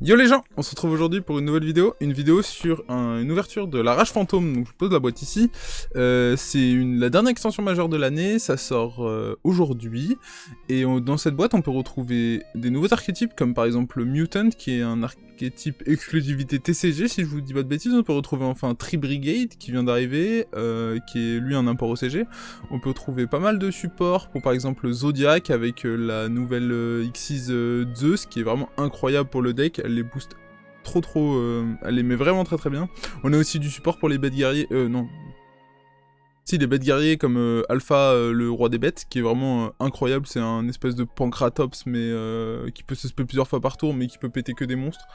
Yo les gens, on se retrouve aujourd'hui pour une nouvelle vidéo sur une ouverture de la Rage Fantôme, donc je pose la boîte ici. C'est la dernière extension majeure de l'année, ça sort aujourd'hui, et dans cette boîte on peut retrouver des nouveaux archétypes, comme par exemple le Mutant, qui est un archétype exclusivité TCG, si je vous dis pas de bêtises. On peut retrouver enfin Tree Brigade, qui vient d'arriver, qui est lui un import OCG. On peut trouver pas mal de supports pour par exemple Zodiac, avec la nouvelle Xyz Zeus, qui est vraiment incroyable pour le deck. Elle les booste trop, elle les met vraiment très bien. On a aussi du support pour les bêtes guerriers, non. Si, les bêtes guerriers comme Alpha, le roi des bêtes, qui est vraiment incroyable. C'est un espèce de Pancratops, mais qui peut se spell plusieurs fois par tour, mais qui peut péter que des monstres.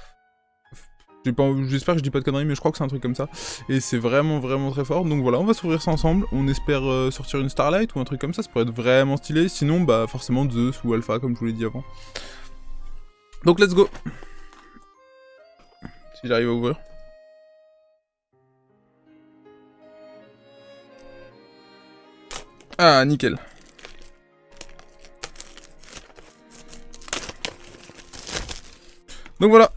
J'espère que je dis pas de conneries, mais je crois que c'est un truc comme ça. Et c'est vraiment très fort. Donc voilà, on va s'ouvrir ça ensemble. On espère sortir une Starlight ou un truc comme ça pourrait être vraiment stylé. Sinon, bah forcément Zeus ou Alpha, comme je vous l'ai dit avant. Donc let's go. Si j'arrive à ouvrir. Ah, nickel. Donc voilà.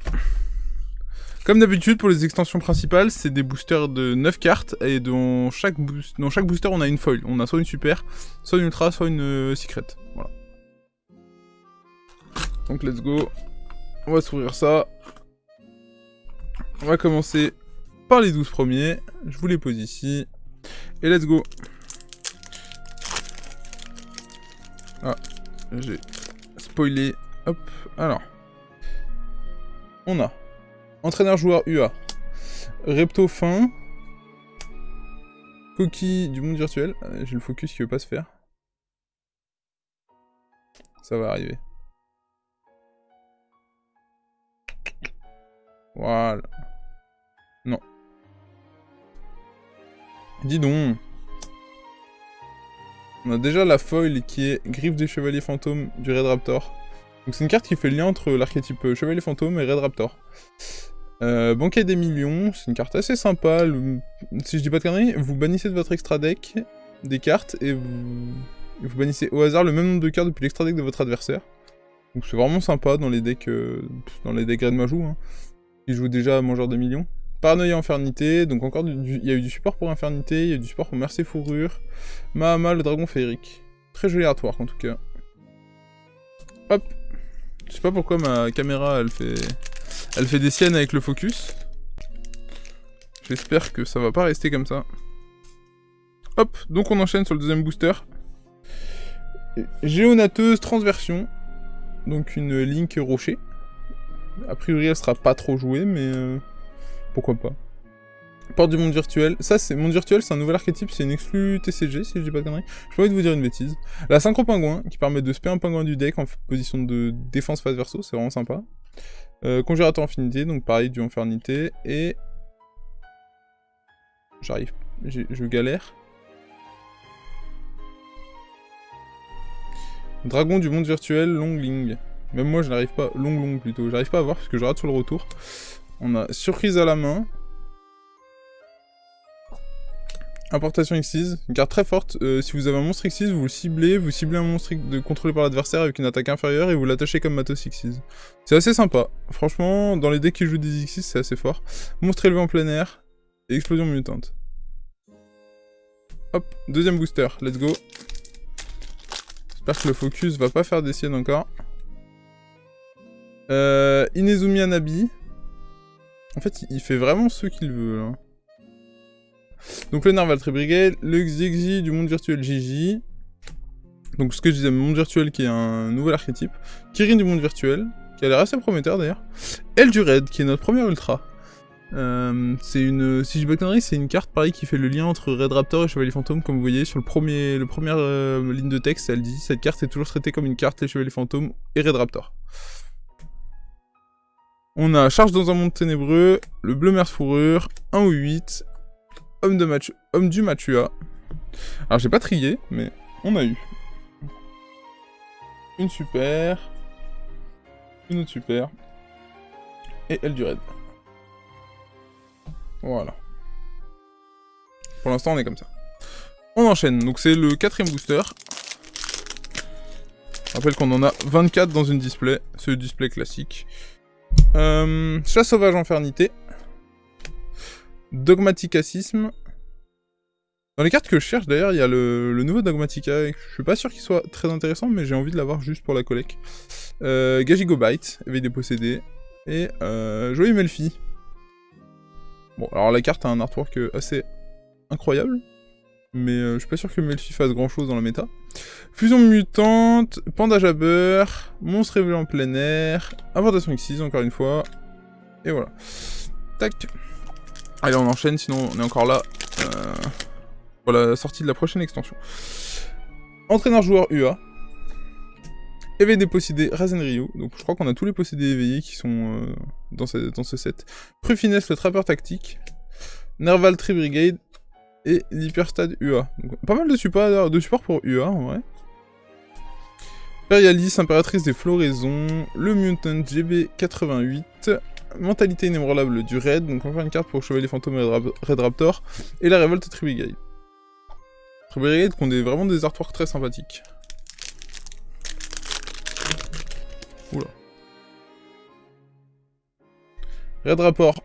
Comme d'habitude, pour les extensions principales, c'est des boosters de 9 cartes, et dans chaque booster, on a une foil. On a soit une super, soit une ultra, soit une secret. Voilà. Donc let's go. On va s'ouvrir ça. On va commencer par les 12 premiers. Je vous les pose ici. Et let's go. Ah, j'ai spoilé. Hop, alors. On a entraîneur-joueur UA. Repto fin. Coquille du monde virtuel. J'ai le focus qui veut pas se faire. Ça va arriver. Voilà. Non. Dis donc. On a déjà la foil qui est Griffe des Chevaliers Fantômes du Red Raptor. Donc c'est une carte qui fait le lien entre l'archétype Chevalier Fantôme et Red Raptor. Banquet des millions, c'est une carte assez sympa. Si je dis pas de conneries, vous bannissez de votre extra deck des cartes et vous bannissez au hasard le même nombre de cartes depuis l'extra deck de votre adversaire. Donc c'est vraiment sympa dans les decks Red Majou, hein, qui jouent déjà à Mangeur des millions. Paranoïa Infernité, donc encore il y a eu du support pour Infernité, il y a eu du support pour Mercé Fourrure, Mahama le dragon féerique. Très joli artwork en tout cas. Hop. Je sais pas pourquoi ma caméra elle fait des siennes avec le focus. J'espère que ça va pas rester comme ça. Hop, donc on enchaîne sur le deuxième booster. Géonateuse Transversion. Donc une Link Rocher. A priori elle sera pas trop jouée, mais pourquoi pas. Porte du monde virtuel. Ça, c'est monde virtuel, c'est un nouvel archétype, c'est une exclu TCG, si je dis pas de conneries. J'ai pas envie de vous dire une bêtise. La synchro pingouin, qui permet de spé un pingouin du deck en position de défense face verso, c'est vraiment sympa. Conjurateur Infinité, donc pareil, du Infernité, et... je galère. Dragon du monde virtuel, Longling. Même moi, je n'arrive pas... Long plutôt. J'arrive pas à voir, parce que je rate sur le retour. On a Surprise à la main. Importation Xyz, une carte très forte. Si vous avez un monstre Xyz, vous ciblez un monstre contrôlé par l'adversaire avec une attaque inférieure et vous l'attachez comme matos Xyz. C'est assez sympa. Franchement, dans les decks qui jouent des Xyz, c'est assez fort. Monstre élevé en plein air et explosion mutante. Hop, deuxième booster, let's go. J'espère que le focus va pas faire des siennes encore. Inezumi Anabi. En fait, il fait vraiment ce qu'il veut, là. Donc le Narval Tree Brigade, le Xyz du monde virtuel Gigi. Donc ce que je disais, monde virtuel qui est un nouvel archétype. Kirin du monde virtuel, qui a l'air assez prometteur d'ailleurs. Elle du Raid, qui est notre première ultra. C'est une... Si je dis pas de conneries, c'est une carte pareil qui fait le lien entre Red Raptor et Chevalier Fantôme, comme vous voyez sur le première ligne de texte, elle dit cette carte est toujours traitée comme une carte les Chevaliers Fantômes et Red Raptor. On a Charge dans un monde ténébreux, le Bleu Merce Fourrure, 1 ou 8, Homme du Matua. Alors j'ai pas trié, mais on a eu une super, une autre super, et elle du raid. Voilà. Pour l'instant on est comme ça. On enchaîne, donc c'est le 4ème booster. Je rappelle qu'on en a 24 dans une display, c'est le display classique. Chasse sauvage infernité. Dogmaticacisme. Dans les cartes que je cherche, d'ailleurs, il y a le nouveau Dogmatica. Je suis pas sûr qu'il soit très intéressant, mais j'ai envie de l'avoir juste pour la collecte. Gagigobite, éveil des possédés. Et Joyeux Melfi. Bon, alors la carte a un artwork assez incroyable. Mais je suis pas sûr que Melfi fasse grand chose dans la méta. Fusion mutante, Pandage à beurre, Monstre révélé en plein air, Importation X6 encore une fois. Et voilà. Tac. Allez, on enchaîne, sinon on est encore là. Pour la sortie de la prochaine extension. Entraîneur-joueur UA. Éveil des possédés Rasenryu. Donc je crois qu'on a tous les possédés éveillés qui sont dans ce set. Prufiness le trappeur tactique. Nerval Tree Brigade. Et l'Hyperstad UA. Donc, pas mal de support pour UA en vrai. Imperialis, impératrice des floraisons. Le Mutant GB88. Mentalité inébranlable du Raid. Donc encore une carte pour Chevalier Fantôme et Red Raptor. Et la Révolte Tree Brigade. Tree Brigade qui ont vraiment des artworks très sympathiques. Oula. Red Raptor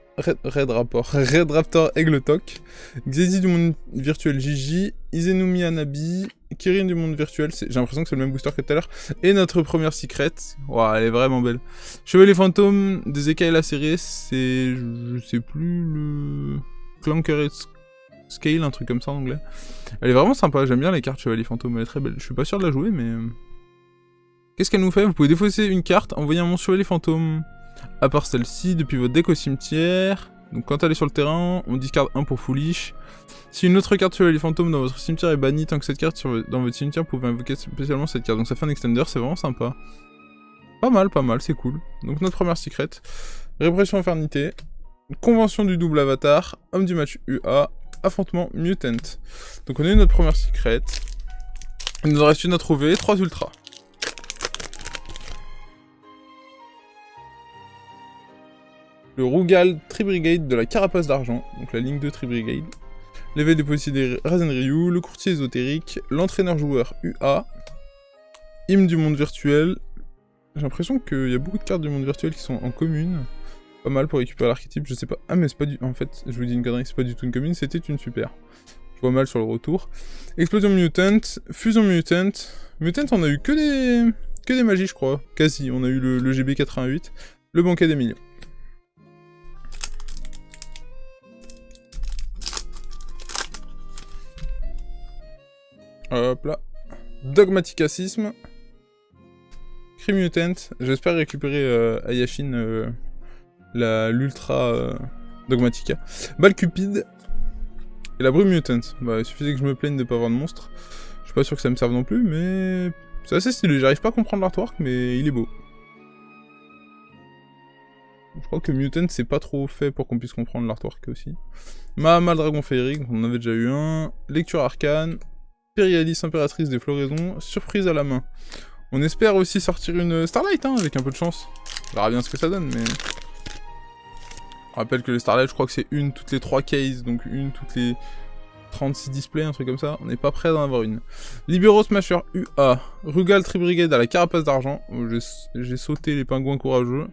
Aigletok, Xyzi du monde virtuel Gigi, Izenumi Anabi, Kirin du monde virtuel, j'ai l'impression que c'est le même booster que tout à l'heure, et notre première secret, wow, elle est vraiment belle. Chevalier fantôme des écailles lacérées, c'est, je sais plus, le Clanker Scale, un truc comme ça en anglais. Elle est vraiment sympa, j'aime bien les cartes Chevalier fantôme, elle est très belle. Je suis pas sûr de la jouer, mais... Qu'est-ce qu'elle nous fait? Vous pouvez défausser une carte, envoyer un monstre Chevalier fantôme. À part celle-ci, depuis votre deck au cimetière. Donc quand elle est sur le terrain, on discarde 1 pour Foolish. Si une autre carte Chevalier Fantôme dans votre cimetière est bannie, tant que cette carte dans votre cimetière, vous pouvez invoquer spécialement cette carte. Donc ça fait un extender, c'est vraiment sympa. Pas mal, c'est cool. Donc notre première secret. Répression Infernité. Convention du double avatar. Homme du match UA. Affrontement Mutant. Donc on a eu notre première secret. Il nous en reste une à trouver, 3 ultras. Le Rugal Tree Brigade de la Carapace d'Argent, donc la ligne 2 Tree Brigade. L'éveil des possédés Rasenryu, le courtier ésotérique, l'entraîneur-joueur UA, hymne du monde virtuel. J'ai l'impression qu'il y a beaucoup de cartes du monde virtuel qui sont en commune. Pas mal pour récupérer l'archétype, je sais pas. Ah mais c'est pas du... En fait, je vous dis une connerie, c'est pas du tout une commune, c'était une super. Je vois mal sur le retour. Explosion Mutant, Fusion Mutant. Mutant, on a eu que des magies, je crois. Quasi, on a eu le GB88, le banquet des millions. Hop là. Dogmaticacisme. Crimutant. J'espère récupérer à Yashin l'ultra Dogmatica. Balcupide. Et la brume mutant. Bah, il suffisait que je me plaigne de pas avoir de monstre. Je suis pas sûr que ça me serve non plus, mais... C'est assez stylé. J'arrive pas à comprendre l'artwork, mais il est beau. Je crois que Mutant, c'est pas trop fait pour qu'on puisse comprendre l'artwork aussi. Mahama, le dragon féerique, on en avait déjà eu un. Lecture arcane. Imperialis, impératrice des floraisons, surprise à la main. On espère aussi sortir une Starlight, hein, avec un peu de chance. On verra bien ce que ça donne, mais... Je rappelle que les Starlight, je crois que c'est une toutes les 3 cases, donc une toutes les 36 displays, un truc comme ça. On n'est pas prêt d'en avoir une. Libero Smasher UA, Rugal Tree Brigade à la Carapace d'Argent. J'ai sauté les pingouins courageux.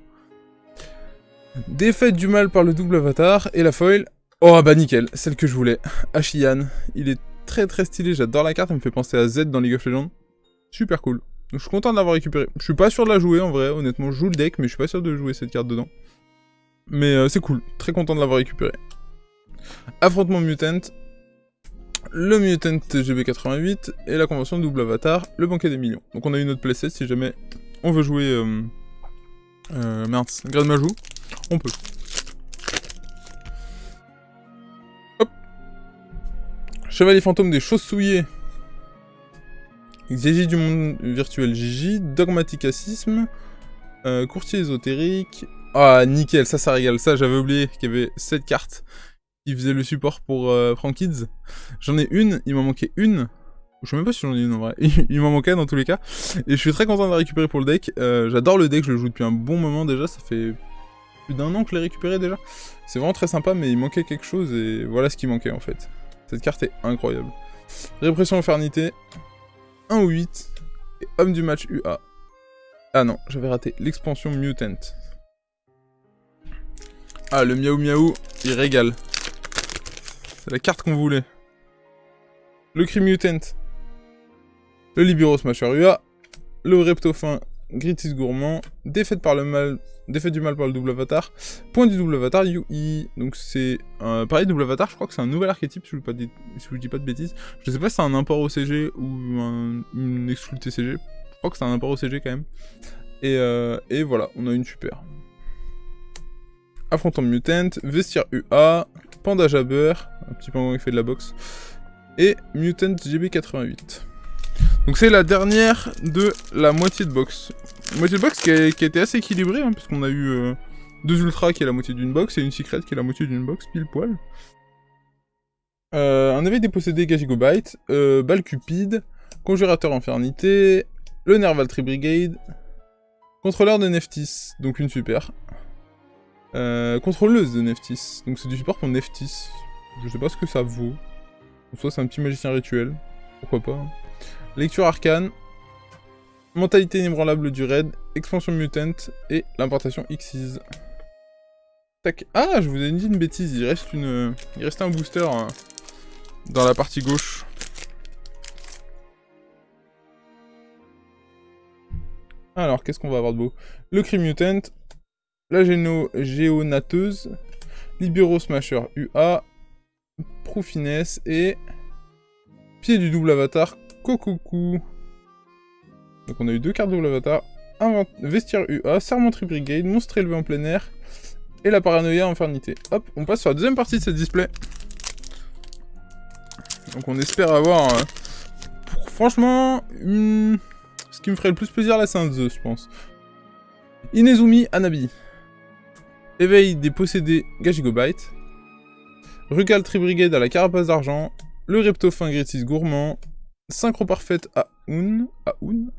Défaite du mal par le double avatar, et la foil. Oh bah nickel, celle que je voulais. Ashiyan, il est très stylé, j'adore la carte, elle me fait penser à Z dans League of Legends. Super cool. Donc je suis content de l'avoir récupéré. Je suis pas sûr de la jouer en vrai, honnêtement, je joue le deck, mais je suis pas sûr de jouer cette carte dedans. Mais c'est cool, très content de l'avoir récupéré. Affrontement Mutant, le Mutant GB88, et la convention de double avatar, le banquet des millions. Donc on a eu notre playset, si jamais on veut jouer... merde, Grade Majou, on peut. Chevalier fantôme des choses souillées. Gigi du monde virtuel Gigi. Dogmaticacisme. Courtier ésotérique. Ah, nickel, ça régale. Ça, j'avais oublié qu'il y avait cette carte qui faisait le support pour Frankids. J'en ai une, il m'en manquait une. Je sais même pas si j'en ai une en vrai. Il m'en manquait dans tous les cas. Et je suis très content de la récupérer pour le deck. J'adore le deck, je le joue depuis un bon moment déjà. Ça fait plus d'1 an que je l'ai récupéré déjà. C'est vraiment très sympa, mais il manquait quelque chose et voilà ce qui manquait en fait. Cette carte est incroyable. Répression Infernité. 1 ou 8. Et homme du match UA. Ah non, j'avais raté l'expansion Mutant. Ah, le Miaou Miaou, il régale. C'est la carte qu'on voulait. Le Crimutant. Le Libero Smasher UA. Le Reptofin Gritis Gourmand. Défaite du mal par le double avatar. Point du double avatar UI. Donc c'est pareil, double avatar, je crois que c'est un nouvel archétype, si je dis pas de bêtises. Je sais pas si c'est un import au CG ou une exclue TCG. Je crois que c'est un import au CG quand même. Et voilà, on a une super. Affrontant Mutant, Vestiaire UA, Panda Jabber, un petit pingouin qui fait de la boxe, et Mutant GB88. Donc c'est la dernière de la moitié de box. Moitié de box qui a été assez équilibrée, hein, puisqu'on a eu 2 ultras qui est la moitié d'une box, et une secret qui est la moitié d'une box, pile poil. Un éveil dépossédé Gajigobyte, Balle Cupide, Conjurateur Infernité, le Nervaltry Brigade, Contrôleur de Neftis, donc une super. Contrôleuse de Neftis, donc c'est du support pour Neftis. Je sais pas ce que ça vaut. En soit c'est un petit magicien rituel, pourquoi pas. Hein. Lecture arcane, mentalité inébranlable du raid, expansion mutant et l'importation Xyz. Tac. Ah, je vous ai dit une bêtise, il restait un booster dans la partie gauche. Alors, qu'est-ce qu'on va avoir de beau? Le Crimutant, la Géonateuse, Libero Smasher UA, Prouffiness et Pied du double avatar Kokoku. Donc on a eu 2 cartes double avatar, Vestiaire UA, Sermentry Brigade, Monstre élevé en plein air et la Paranoïa Infernité. Hop, on passe sur la deuxième partie de cette display. Donc on espère avoir... franchement, ce qui me ferait le plus plaisir là c'est un Zeus, je pense. Inezumi Anabi. Éveil des possédés Gajigobyte. Rugaltry Brigade à la carapace d'argent. Le Reptofin Gritis Gourmand. Synchro parfaite à Un.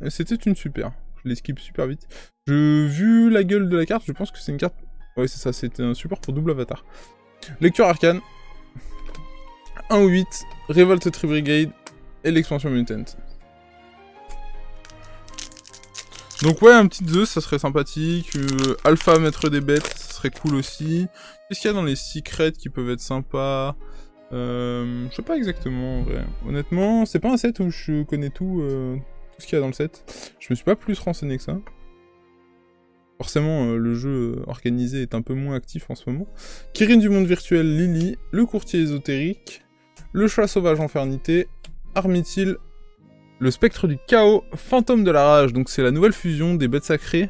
C'était une super. Je l'esquive super vite. Vu la gueule de la carte, je pense que c'est une carte... Ouais, c'est ça, c'était un support pour double avatar. Lecture arcane. 1 ou 8. Revoltry Brigade. Et l'expansion Mutant. Donc ouais, un petit Zeus, ça serait sympathique. Alpha, maître des bêtes, ça serait cool aussi. Qu'est-ce qu'il y a dans les secrets qui peuvent être sympas? Je sais pas exactement, en vrai. Honnêtement, c'est pas un set où je connais tout ce qu'il y a dans le set. Je me suis pas plus renseigné que ça. Forcément, le jeu organisé est un peu moins actif en ce moment. Kirin du monde virtuel, Lily. Le courtier ésotérique. Le chat sauvage Infernité. Armithil. Le spectre du chaos, fantôme de la rage, donc c'est la nouvelle fusion des bêtes sacrées.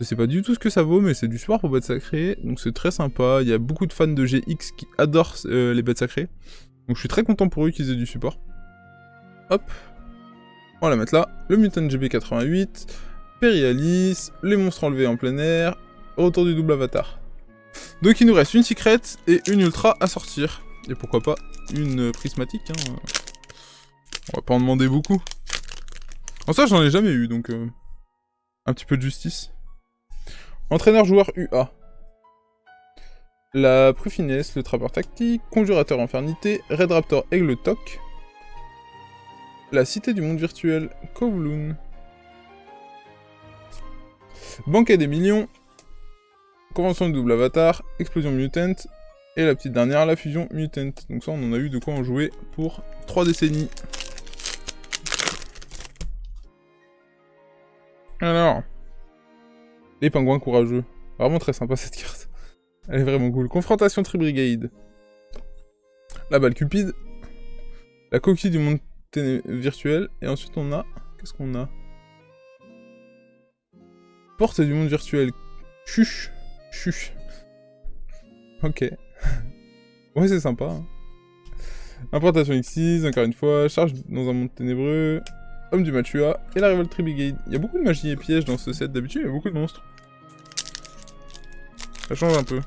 Je sais pas du tout ce que ça vaut, mais c'est du support pour bêtes sacrées, donc c'est très sympa. Il y a beaucoup de fans de GX qui adorent les bêtes sacrées. Donc je suis très content pour eux qu'ils aient du support. Hop. On va la mettre là. Le Mutant GB88, Perialis, les monstres enlevés en plein air, retour du double avatar. Donc il nous reste une secret et une ultra à sortir. Et pourquoi pas une prismatique, hein. On va pas en demander beaucoup. En ça, j'en ai jamais eu, donc... un petit peu de justice. Entraîneur-joueur UA. La Prouffiness, le Trappeur Tactique, Conjurateur Infernité, Red Raptor Aigle Toc. La Cité du Monde Virtuel, Kowloon. Banquet des Millions. Convention de double avatar, Explosion Mutant. Et la petite dernière, la Fusion Mutant. Donc ça, on en a eu de quoi en jouer pour 3 décennies. Alors, les pingouins courageux. Vraiment très sympa cette carte. Elle est vraiment cool. Confrontation Tri-Brigade. La balle cupide. La coquille du monde virtuel. Et ensuite on a... Qu'est-ce qu'on a? Porte du monde virtuel. Chuch. Chuch. Ok. Ouais, c'est sympa. Hein. Importation X6, encore une fois. Charge dans un monde ténébreux. Homme du Machua et la Revoltry Brigade. Il y a beaucoup de magie et pièges dans ce set. D'habitude, il y a beaucoup de monstres. Ça change un peu.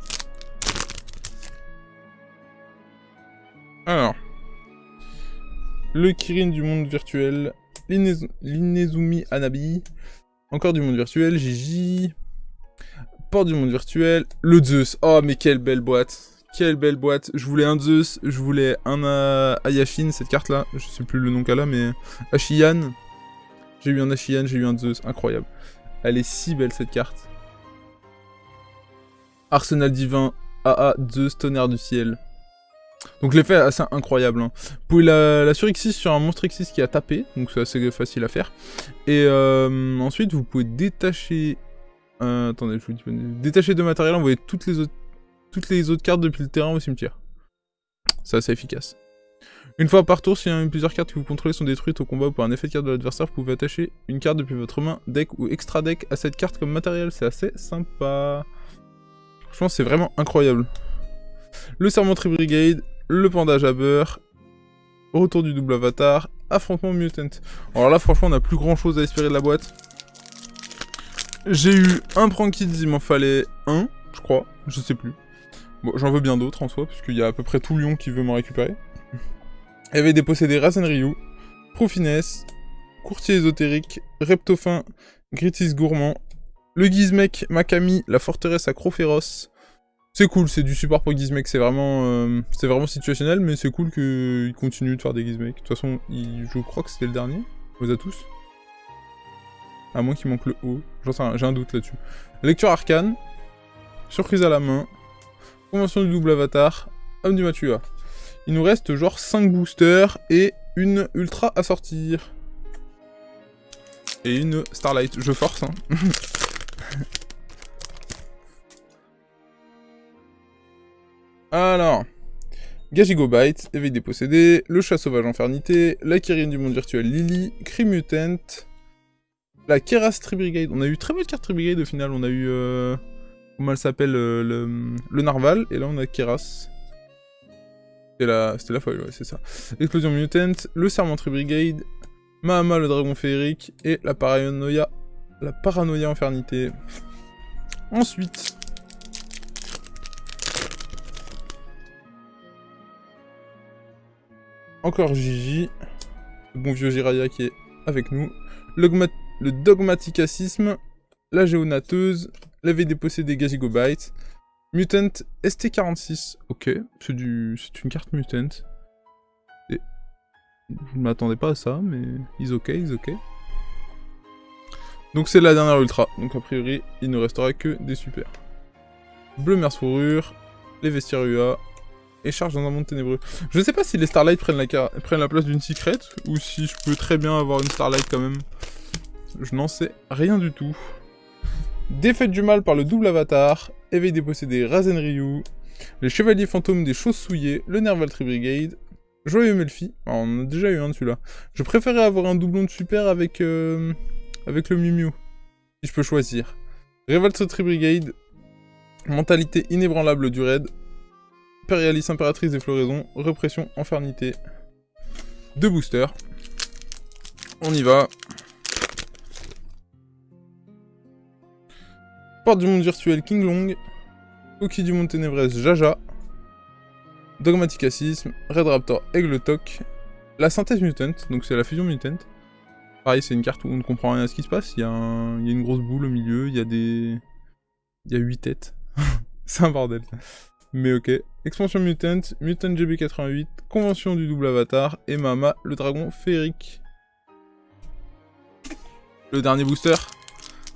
Alors. Le Kirin du monde virtuel. L'Inezumi Anabi. Encore du monde virtuel. Gigi. Porte du monde virtuel. Le Zeus. Oh, mais quelle belle boîte. Quelle belle boîte. Je voulais un Zeus, je voulais un Ayashin, cette carte-là. Je sais plus le nom qu'elle a, mais... Ashiyan. J'ai eu un Ashiyan, j'ai eu un Zeus. Incroyable. Elle est si belle, cette carte. Arsenal divin. AA Zeus tonnerre du ciel. Donc l'effet est assez incroyable. Hein. Vous pouvez la surxis sur un monstre Xyz qui a tapé, donc c'est assez facile à faire. Et ensuite vous pouvez détacher... attendez, je vous dis... Détacher de matériel, envoyer toutes les autres cartes depuis le terrain au cimetière. C'est assez efficace. Une fois par tour, si plusieurs cartes que vous contrôlez sont détruites au combat ou par un effet de carte de l'adversaire, vous pouvez attacher une carte depuis votre main, deck ou extra deck à cette carte comme matériel. C'est assez sympa. Franchement, c'est vraiment incroyable. Le serment Tri-Brigade, le pandage à beurre, retour du double avatar, affrontement mutant. Alors là, franchement, on n'a plus grand chose à espérer de la boîte. J'ai eu un Prankids, il m'en fallait un, je crois, je sais plus. Bon, j'en veux bien d'autres en soi, puisqu'il y a à peu près tout Lyon qui veut m'en récupérer. Il y avait des possédés Rasen Ryu, Profinesse, Courtier ésotérique, Reptofin, Gritis gourmand, le Gizmek Makami, la forteresse à croc féroce. C'est cool, c'est du support pour Gizmek, c'est vraiment situationnel, mais c'est cool qu'il continue de faire des Gizmek. De toute façon, je crois que c'était le dernier, on les a tous. À moins qu'il manque le haut, j'en sais rien, j'ai un doute là-dessus. Lecture arcane, surprise à la main, convention du double avatar, homme du Matua. Il nous reste genre 5 boosters et une ultra à sortir. Et une Starlight, je force hein. Alors, Gagigobite, éveil des possédés, le chat sauvage infernité, la Kyrine du monde virtuel Lily, Crimutant, la Keras Tri-Brigade. On a eu très belle carte Tri-Brigade au final, on a eu, comment elle s'appelle, le Narval, et là on a Keras. C'était la foile, ouais, c'est ça. Explosion Mutant, le serment Tri-Brigade, Mahama le dragon féerique, et la paranoïa infernité. Ensuite... Encore Gigi, le bon vieux Jiraya qui est avec nous, le dogmaticacisme, la géonateuse, l'éveil des possédés Gazigobite, Mutant ST46, ok, c'est une carte Mutant. Et je ne m'attendais pas à ça, mais ils ok. Donc c'est la dernière ultra, donc a priori il ne restera que des super. Bleu mer fourrure, les vestiaires UA, et charge dans un monde ténébreux. Je sais pas si les Starlight prennent la place d'une secret, ou si je peux très bien avoir une Starlight quand même. Je n'en sais rien du tout. Défaite du mal par le double avatar, éveil des possédés Rasen Ryu, les chevaliers fantômes des choses souillées, le Nerval Tri-Brigade, Joyeux Melfi, alors, on en a déjà eu un de celui-là. Je préférais avoir un doublon de super avec le Miu Miu, si je peux choisir. Révolte Tri-Brigade, mentalité inébranlable du raid, Impérialis impératrice des floraisons, répression, infernité. 2 boosters. On y va. Porte du monde virtuel King Long. Coquille du monde ténébresse Jaja. Dogmaticacisme, Red Raptor, Aigletok. La synthèse mutant, donc c'est la fusion mutant. Pareil, c'est une carte où on ne comprend rien à ce qui se passe. Il y a une grosse boule au milieu, il y a 8 têtes. C'est un bordel. Mais ok. Expansion Mutant, Mutant GB88, Convention du double avatar, et Mama, le dragon féerique. Le dernier booster.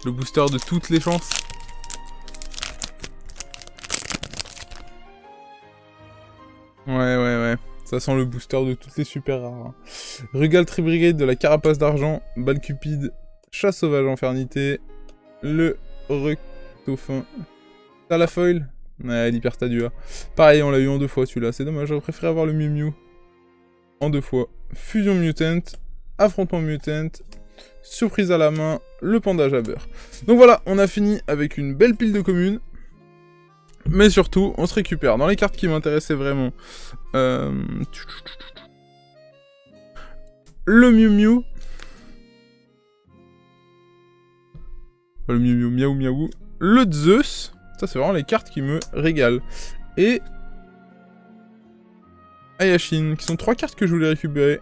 Le booster de toutes les chances. Ouais. Ça sent le booster de toutes les super rares. Hein. Rugal Tri-Brigade de la carapace d'argent, Balcupide, chat sauvage infernité, le rectofin. T'as la foil? Ouais, l'hyperstadua. Pareil, on l'a eu en 2 fois celui-là, c'est dommage, j'aurais préféré avoir le Miu Miu. En 2 fois. Fusion Mutant, affrontement Mutant, surprise à la main, le pandage à beurre. Donc voilà, on a fini avec une belle pile de communes. Mais surtout, on se récupère. Dans les cartes qui m'intéressaient vraiment. Le Miu Miu. Le Miu Miu, miaou miaou. Le Zeus. Ça, c'est vraiment les cartes qui me régalent. Et... Ayashin, qui sont 3 cartes que je voulais récupérer.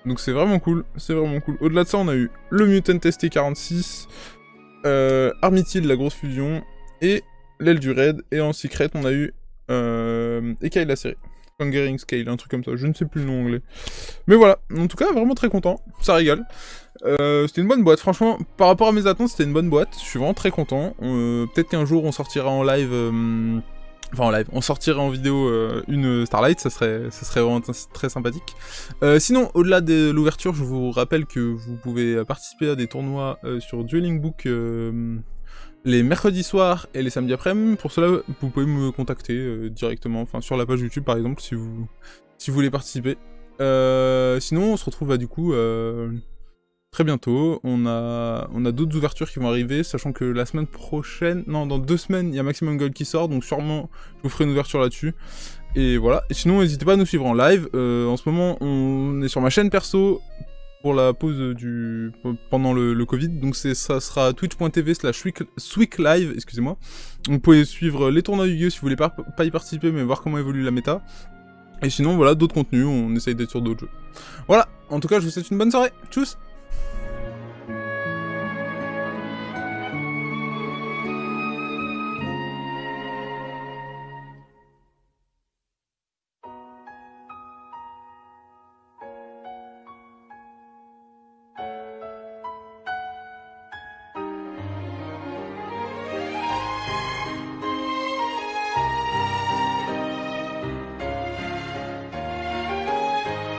Donc c'est vraiment cool, Au-delà de ça, on a eu le Mutant ST46, Armityle, la grosse fusion, et l'aile du raid. Et en secret, on a eu Ekai la série. Hungering Scale, un truc comme ça, je ne sais plus le nom anglais. Mais voilà, en tout cas, vraiment très content, ça régale. C'était une bonne boîte, franchement, par rapport à mes attentes, c'était une bonne boîte, je suis vraiment très content. Peut-être qu'un jour, on sortira en live Enfin en live, on sortirait en vidéo une Starlight, ça serait vraiment très sympathique. Sinon, au-delà de l'ouverture, je vous rappelle que vous pouvez participer à des tournois sur Dueling Book les mercredis soirs et les samedis après-midi. Pour cela, vous pouvez me contacter directement, enfin sur la page YouTube par exemple, si vous voulez participer. Sinon, on se retrouve du coup très bientôt. On a d'autres ouvertures qui vont arriver, sachant que la semaine prochaine, non, dans 2 semaines, il y a Maximum Gold qui sort, donc sûrement je vous ferai une ouverture là-dessus. Et voilà. Et sinon, n'hésitez pas à nous suivre en live. En ce moment, on est sur ma chaîne perso pour la pause pendant le Covid, donc ça sera twitch.tv/sweeklive, excusez-moi. Vous pouvez suivre les tournois Yu-Gi-Oh si vous voulez pas y participer, mais voir comment évolue la méta. Et sinon, voilà, d'autres contenus, on essaye d'être sur d'autres jeux. Voilà, en tout cas, je vous souhaite une bonne soirée. Tchuss!